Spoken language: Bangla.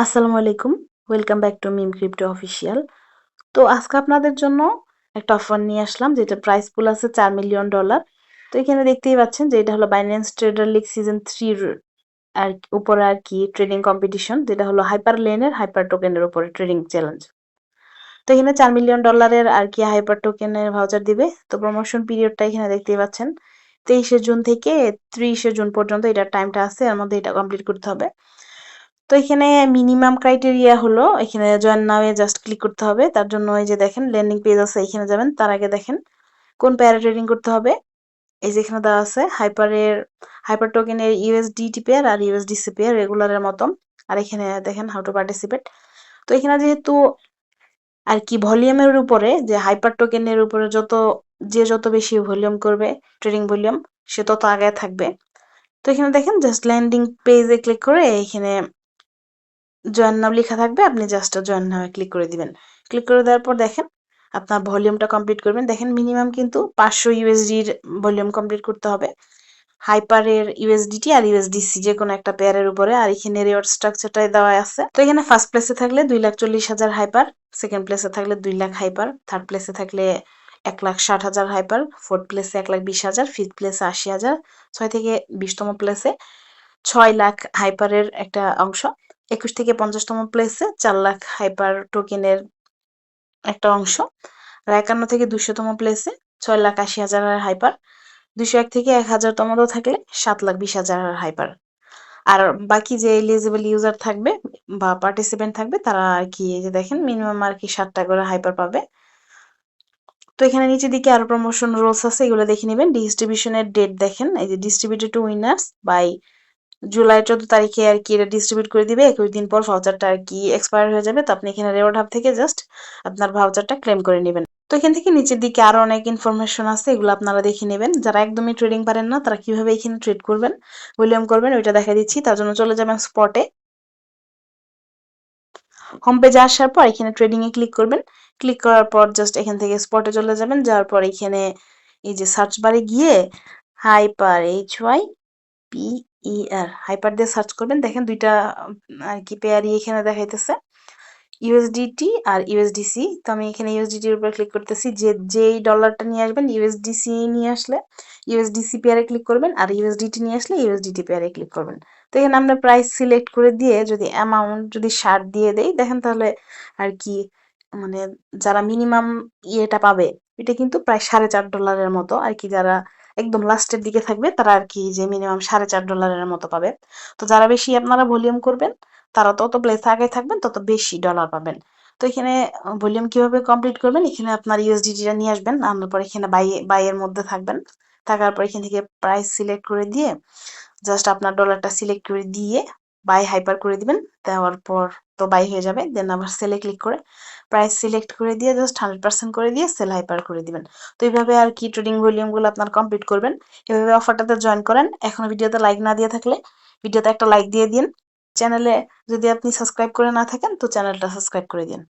আসসালামু আলাইকুম। Welcome back to meme crypto official. তো আজকে আপনাদের জন্য একটা অফার নিয়ে আসলাম যেটা প্রাইস পুল আছে $4 মিলিয়ন। তো এখানে দেখতেই পাচ্ছেন যে এটা হলো বাইন্যান্স ট্রেডার লিগ সিজন 3 আর উপরে আর কি ট্রেডিং কম্পিটিশন, যেটা হলো হাইপার লেনের হাইপার টোকেনের উপরে ট্রেডিং চ্যালেঞ্জ। তো এখানে $4 মিলিয়ন আর কি হাইপার টোকেনের ভাউচার দিবে। তো প্রমোশন পিরিয়ডটা এখানে দেখতেই পাচ্ছেন 23শে জুন থেকে 30শে জুন পর্যন্ত এটার টাইমটা আছে, এর মধ্যে এটা কমপ্লিট করতে হবে। তো এখানে মিনিমাম ক্রাইটেরিয়া হলো এখানে জয়েন নাও এ জাস্ট ক্লিক করতে হবে। তার জন্য এই যে দেখেন ল্যান্ডিং পেজ আছে, এখানে যাবেন। তার আগে দেখেন কোন পেয়ারে ট্রেডিং করতে হবে। এই যে এখানে দেওয়া আছে হাইপার টোকেনের ইউএসডিটি পেয়ার আর ইউএসডিসি পেয়ার রেগুলারের মতো। আর এখানে দেখেন হাউ টু পার্টিসিপেট। তো এখানে যেহেতু আর কি ভলিউমের উপরে যে হাইপার টোকেনের উপরে যত বেশি ভলিউম করবে ট্রেডিং ভলিউম, সে তত আগে থাকবে। তো এখানে দেখেন জাস্ট ল্যান্ডিং পেজে ক্লিক করে এখানে জয়েন নাও লেখা থাকবে, আপনি জাস্ট জয়েন নাও এ ক্লিক করে দিবেন। ক্লিক করে দেওয়ার পর দেখেন আপনার ভলিউমটা কমপ্লিট করবেন। দেখেন মিনিমাম কিন্তু 500 ইউএসডির ভলিউম কমপ্লিট করতে হবে হাইপারের ইউএসডিটি আর ইউএসডিসি যে কোনো একটা পেয়ারের উপরে। আর এখানে রিওয়ার্ড স্ট্রাকচারটাই দেওয়া আছে। তো এখানে ফার্স্ট প্লেসে থাকলে 2,40,000 হাইপার, সেকেন্ড প্লেসে থাকলে 2 লাখ হাইপার, থার্ড প্লেসে থাকলে 1,60,000 হাইপার, ফোর্থ প্লেসে 1,20,000, ফিফথ প্লেসে 80,000, 6 থেকে 20তম প্লেসে 6 লাখ হাইপারের একটা অংশ, 21 থেকে 50তম প্লেসে 4 লাখ হাইপার টোকেনের একটা অংশ, আর 51 থেকে 200তম প্লেসে 6,80,000 হাইপার, 201 থেকে 1,000তম থাকলে 7,20,000 হাইপার। আর বাকি যে এলিজিবল ইউজার থাকবে বা পার্টিসিপেন্ট থাকবে তারা আর কি এই যে দেখেন মিনিমাম আর কি 7টা করে হাইপার পাবে। তো এখানে নিচের দিকে আরো প্রমোশন রুলস আছে, এগুলো দেখে নেবেন। ডিস্ট্রিবিউশনের ডেট দেখেন, এই যে distributed to winners by July 14 তারিখে আর কি এটা ডিস্ট্রিবিউট করে দিবে। 21 দিন পর ভাউচারটা আর কি এক্সপায়ার হয়ে যাবে। তো আপনি এখানে রিওয়ার্ড হাব থেকে জাস্ট আপনার ভাউচারটা ক্লেম করে নেবেন। তো এখান থেকে নিচের দিকে আরো অনেক ইনফরমেশন আছে, এগুলো আপনারা দেখে নেবেন। যারা একদমই ট্রেডিং পারেন না তারা কিভাবে এখানে ট্রেড করবেন, ভলিউম করবেন, ওইটা দেখা দিচ্ছি। তার জন্য চলে যাবেন স্পটে। হোম পেজে আসার পর এখানে ট্রেডিং এ ক্লিক করবেন। ক্লিক করার পর জাস্ট এখান থেকে স্পটে চলে যাবেন। যাওয়ার পর এখানে এই যে সার্চ বারে গিয়ে হাইপার HYPER হাইপার দিয়ে সার্চ করবেন। দেখেন দুইটা আর কি পেয়ারই এখানে দেখাইতেছে, ইউএসডিটি আর ইউএসডিসি। তো আমি এখানে ইউএসডিটির উপর ক্লিক করতেছি। যেই ডলারটা নিয়ে আসবেন ইউএসডিসি নিয়ে আসলে ইউএসডিসি পেয়ারে ক্লিক করবেন, আর ইউএসডিটি নিয়ে আসলে ইউএসডিটি পেয়ারে ক্লিক করবেন। তো এখানে আমরা প্রাইস সিলেক্ট করে দিয়ে যদি অ্যামাউন্ট যদি 60 দিয়ে দেই দেখেন তাহলে আর কি মানে যারা মিনিমাম ইয়েটা পাবে এটা কিন্তু প্রায় $4.5 মতো আর কি। যারা একদম লাস্টের দিকে থাকবে তারা আর কি যে মিনিমাম $4.5 মতো পাবে। তো যারা বেশি আপনারা ভলিউম করবেন তারা তত প্লেসে আগে থাকবেন তত বেশি ডলার পাবেন। তো এখানে ভলিউম কিভাবে কমপ্লিট করবেন, এখানে আপনার ইউএসডিটিটা নিয়ে আসবেন, আনার পর এখানে বাইয়ের মধ্যে থাকবেন। থাকার পর এখান থেকে প্রাইস সিলেক্ট করে দিয়ে জাস্ট আপনার ডলারটা সিলেক্ট করে দিয়ে বাই হাইপার করে দিবেন। দেওয়ার পর তো বাই হয়ে যাবে। দেন আবার সেলে ক্লিক করে প্রাইস সিলেক্ট করে দিয়ে জাস্ট 100% করে দিয়ে সেল হাইপার করে দিবেন। তো এইভাবে আর কি ট্রেডিং ভলিউম গুলো আপনার কমপ্লিট করবেন। এভাবে অফারটাতে জয়েন করেন। এখনো ভিডিওতে লাইক না দিয়ে থাকলে ভিডিওতে একটা লাইক দিয়ে দিন। চ্যানেলে যদি আপনি সাবস্ক্রাইব করে না থাকেন তো চ্যানেলটা সাবস্ক্রাইব করে দিন।